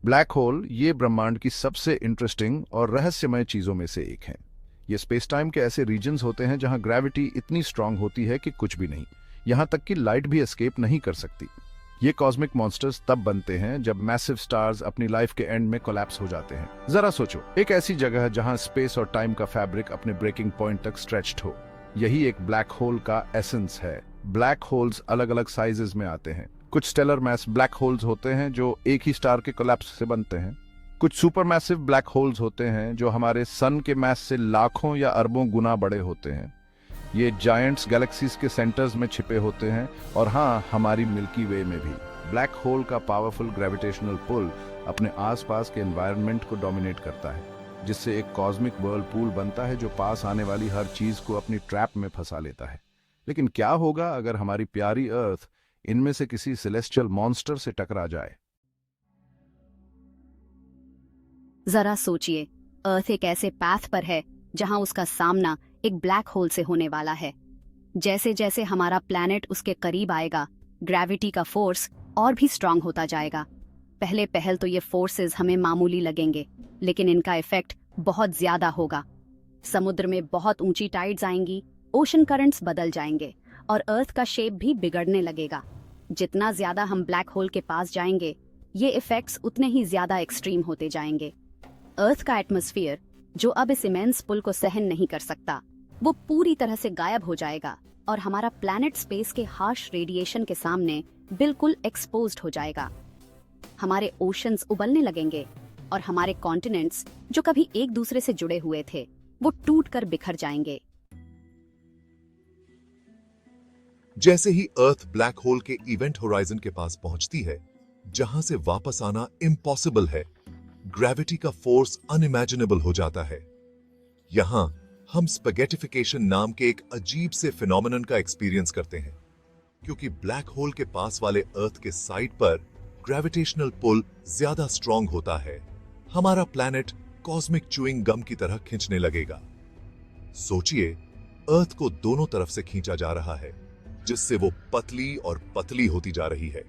Black hole ये ब्रह्मांड की सबसे इंटरेस्टिंग और रहस्यमय चीजों में से एक है। ये स्पेस टाइम के ऐसे रीजन्स होते हैं जहां ग्रेविटी इतनी स्ट्रांग होती है कि कुछ भी नहीं, यहां तक कि लाइट भी एस्केप नहीं कर सकती। ये कॉस्मिक मॉन्स्टर्स तब बनते हैं जब मैसिव स्टार्स अपनी लाइफ के एंड में कोलैप्स हो जाते हैं। जरा सोचो, एक ऐसी जगह जहां स्पेस और टाइम का फैब्रिक अपने ब्रेकिंग पॉइंट तक स्ट्रेच्ड हो। यही एक ब्लैक होल का एसेंस है। ब्लैक होल्स अलग अलग साइजेस में आते हैं। कुछ स्टेलर मैस ब्लैक होल्स होते हैं जो एक ही स्टार के कोलैप्स से बनते हैं। कुछ सुपर मैसिव ब्लैक होल्स होते हैं जो हमारे सन के मैस से लाखों या अरबों गुना बड़े होते हैं। ये जायंट्स गैलेक्सीज के सेंटर्स में छिपे होते हैं, और हाँ, हमारी मिल्की वे में भी। ब्लैक होल का पावरफुल ग्रेविटेशनल पुल अपने आसपास के एनवायरनमेंट को डोमिनेट करता है, जिससे एक कॉस्मिक व्हर्लपूल बनता है जो पास आने वाली हर चीज को अपनी ट्रैप में फंसा लेता है। लेकिन क्या होगा अगर हमारी प्यारी अर्थ इनमें से किसी सेलेस्टियल मॉन्स्टर से टकरा जाए? जरा सोचिए, अर्थ एक ऐसे पाथ पर है जहां उसका सामना एक ब्लैक होल से होने वाला है। जैसे जैसे हमारा प्लैनेट उसके करीब आएगा, ग्रेविटी का फोर्स और भी स्ट्रांग होता जाएगा। पहले पहल तो ये फोर्सेस हमें मामूली लगेंगे, लेकिन इनका इफेक्ट बहुत ज्यादा होगा। समुद्र में बहुत ऊंची टाइड्स आएंगी, ओशन करंट्स बदल जाएंगे और अर्थ का शेप भी बिगड़ने लगेगा। जितना ज्यादा हम ब्लैक होल के पास जाएंगे, ये इफेक्ट्स उतने ही ज्यादा एक्सट्रीम होते जाएंगे। अर्थ का एटमॉस्फेयर, जो अब इस इमेंस पुल को सहन नहीं कर सकता, वो पूरी तरह से गायब हो जाएगा और हमारा प्लैनेट स्पेस के हार्श रेडिएशन के सामने बिल्कुल एक्सपोज्ड हो जाएगा। हमारे ओशंस उबलने लगेंगे और हमारे कॉन्टिनेंट्स, जो कभी एक दूसरे से जुड़े हुए थे, वो टूटकर बिखर जाएंगे। जैसे ही अर्थ ब्लैक होल के इवेंट होराइजन के पास पहुंचती है, जहां से वापस आना इम्पॉसिबल है, ग्रेविटी का फोर्स अनइमेजिनेबल हो जाता है। यहां हम स्पेगेटिफिकेशन नाम के एक अजीब से फिनोमेनन का एक्सपीरियंस करते हैं, क्योंकि ब्लैक होल के पास वाले अर्थ के साइड पर ग्रेविटेशनल पुल ज्यादा स्ट्रांग होता है। हमारा प्लैनेट कॉस्मिक च्यूइंग गम की तरह खींचने लगेगा। सोचिए, अर्थ को दोनों तरफ से खींचा जा रहा है, जिससे वो पतली और पतली होती जा रही है।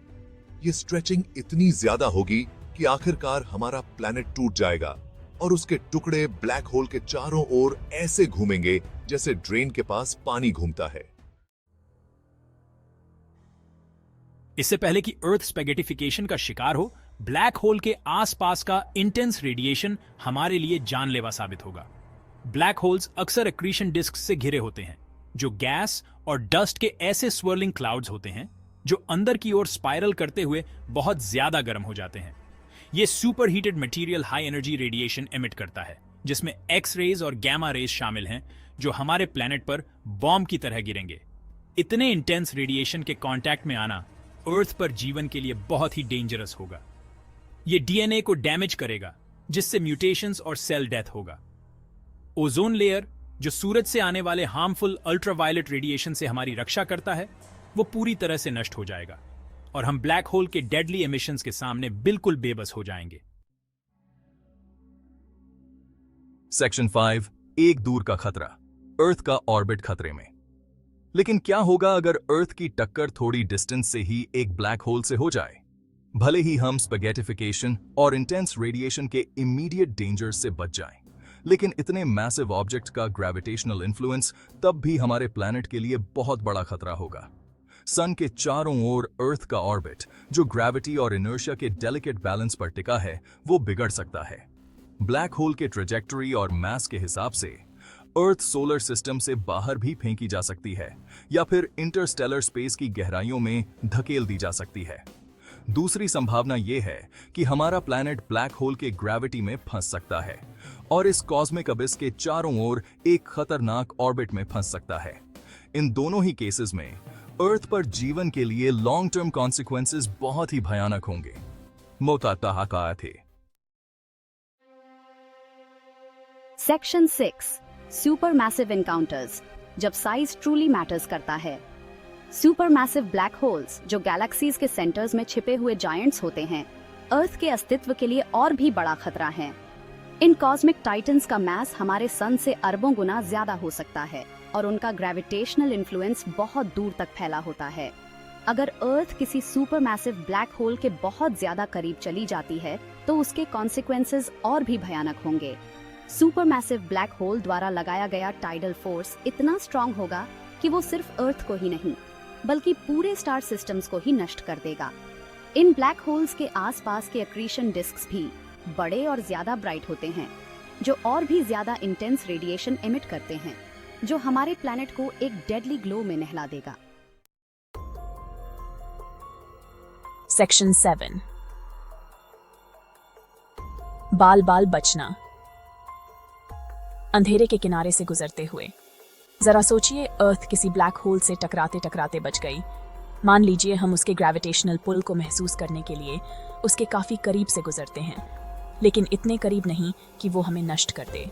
ये स्ट्रेचिंग इतनी ज्यादा होगी कि आखिरकार हमारा प्लैनेट टूट जाएगा और उसके टुकड़े ब्लैक होल के चारों ओर ऐसे घूमेंगे जैसे ड्रेन के पास पानी घूमता है। इससे पहले कि अर्थ स्पेगेटिफिकेशन का शिकार हो, ब्लैक होल के आसपास का इंटेंस रेडिएशन हमारे लिए जानलेवा साबित होगा। ब्लैक होल्स अक्सर एक्रीशन डिस्क से घिरे होते हैं, जो गैस और डस्ट के ऐसे स्वर्लिंग क्लाउड्स होते हैं जो अंदर की ओर स्पाइरल करते हुए बहुत ज्यादा गर्म हो जाते हैं। ये super heated material high energy radiation emit करता है, जिसमें एक्स रेज और गैमा रेज शामिल हैं, जो हमारे प्लैनेट पर बॉम्ब की तरह गिरेंगे। इतने इंटेंस रेडिएशन के कांटेक्ट में आना अर्थ पर जीवन के लिए बहुत ही डेंजरस होगा। ये डीएनए को डैमेज करेगा, जिससे म्यूटेशंस और सेल डेथ होगा। ओजोन लेयर, जो सूरज से आने वाले हार्मफुल अल्ट्रावायलेट रेडिएशन से हमारी रक्षा करता है, वो पूरी तरह से नष्ट हो जाएगा और हम ब्लैक होल के डेडली एमिशंस के सामने बिल्कुल बेबस हो जाएंगे। सेक्शन 5, एक दूर का खतरा, अर्थ का ऑर्बिट खतरे में। लेकिन क्या होगा अगर अर्थ की टक्कर थोड़ी डिस्टेंस से ही एक ब्लैक होल से हो जाए? भले ही हम स्पेगेटिफिकेशन और इंटेंस रेडिएशन के इमीडिएट डेंजर से बच जाएं, लेकिन इतने मैसिव ऑब्जेक्ट का ग्रेविटेशनल इन्फ्लुएंस तब भी हमारे प्लैनेट के लिए बहुत बड़ा खतरा होगा। सन के चारों ओर अर्थ का ऑर्बिट, जो ग्रेविटी और इनर्शिया के डेलिकेट बैलेंस पर टिका है, वो बिगड़ सकता है। ब्लैक होल के ट्रेजेक्टरी और मास के हिसाब से अर्थ सोलर सिस्टम से बाहर भी फेंकी जा सकती है या फिर इंटरस्टेलर स्पेस की गहराइयों में धकेल दी जा सकती है। दूसरी संभावना यह है कि हमारा प्लैनेट ब्लैक होल के ग्रेविटी में फंस सकता है और इस कॉस्मिक अबिस के चारों ओर एक खतरनाक ऑर्बिट में फंस सकता है। इन दोनों ही केसेस में अर्थ पर जीवन के लिए लॉन्ग टर्म कॉन्सिक्वेंसेस बहुत ही भयानक होंगे। मोता कहा थे। सेक्शन 6, सुपर मैसिव एनकाउंटर्स, जब साइज ट्रूली मैटर्स करता है। सुपर मैसिव ब्लैक होल्स, जो गैलेक्सीज के सेंटर्स में छिपे हुए जायंट्स होते हैं, अर्थ के अस्तित्व के लिए और भी बड़ा खतरा है। इन कॉस्मिक टाइटन्स का मास हमारे सन से अरबों गुना ज्यादा हो सकता है और उनका ग्रेविटेशनल इन्फ्लुएंस बहुत दूर तक फैला होता है। अगर अर्थ किसी सुपरमैसिव ब्लैक होल के बहुत ज्यादा करीब चली जाती है तो उसके कॉन्सिक्वेंसेस और भी भयानक होंगे। सुपरमैसिव ब्लैक होल द्वारा लगाया गया टाइडल फोर्स इतना स्ट्रांग होगा कि वो सिर्फ अर्थ को ही नहीं बल्कि पूरे स्टार सिस्टम्स को ही नष्ट कर देगा। इन ब्लैक होल्स के आसपास के एक्रीशन डिस्क्स भी बड़े और ज्यादा ब्राइट होते हैं, जो और भी ज्यादा इंटेंस रेडिएशन एमिट करते हैं, जो हमारे प्लैनेट को एक डेडली ग्लो में नहला देगा। सेक्शन 7 बाल बाल बचना। अंधेरे के किनारे से गुजरते हुए जरा सोचिए, अर्थ किसी ब्लैक होल से टकराते टकराते बच गई। मान लीजिए हम उसके ग्रेविटेशनल पुल को महसूस करने के लिए उसके काफी करीब से गुजरते हैं, लेकिन इतने करीब नहीं कि वो हमें नष्ट कर दे।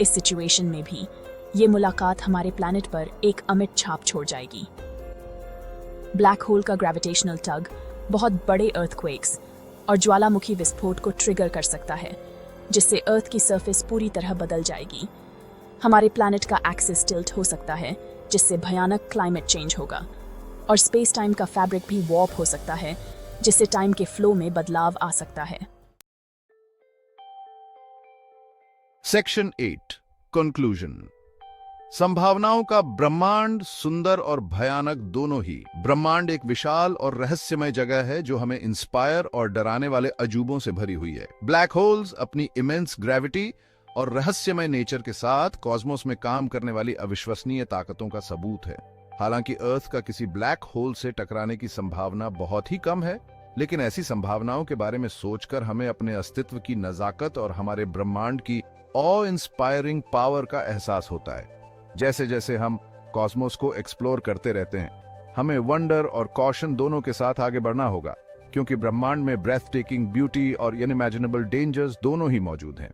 इस सिचुएशन में भी ये मुलाकात हमारे प्लैनेट पर एक अमिट छाप छोड़ जाएगी। ब्लैक होल का ग्रेविटेशनल टग बहुत बड़े अर्थक्वेक्स और ज्वालामुखी विस्फोट को ट्रिगर कर सकता है, जिससे अर्थ की सरफेस पूरी तरह बदल जाएगी। हमारे प्लैनेट का एक्सिस टिल्ट हो सकता है, जिससे भयानक क्लाइमेट चेंज होगा, और स्पेस टाइम का फैब्रिक भी वॉर्प हो सकता है, जिससे टाइम के फ्लो में बदलाव आ सकता है। Section 8 conclusion. संभावनाओं का ब्रह्मांड सुंदर और भयानक दोनों ही। ब्रह्मांड एक विशाल और रहस्यमय जगह है जो हमें इंस्पायर और डराने वाले अजूबों से भरी हुई है। ब्लैक होल्स अपनी इमेंस ग्रेविटी और रहस्यमय नेचर के साथ कॉस्मोस में काम करने वाली अविश्वसनीय ताकतों का सबूत है। हालांकि अर्थ का किसी ब्लैक होल से टकराने की संभावना बहुत ही कम है, लेकिन ऐसी संभावनाओं के बारे में सोचकर हमें अपने अस्तित्व की नजाकत और हमारे ब्रह्मांड की ऑ इंस्पायरिंग पावर का एहसास होता है। जैसे जैसे हम कॉस्मोस को एक्सप्लोर करते रहते हैं, हमें वंडर और कॉशन दोनों के साथ आगे बढ़ना होगा, क्योंकि ब्रह्मांड में ब्रेथ टेकिंग ब्यूटी और अनइमेजिनेबल डेंजर्स दोनों ही मौजूद हैं।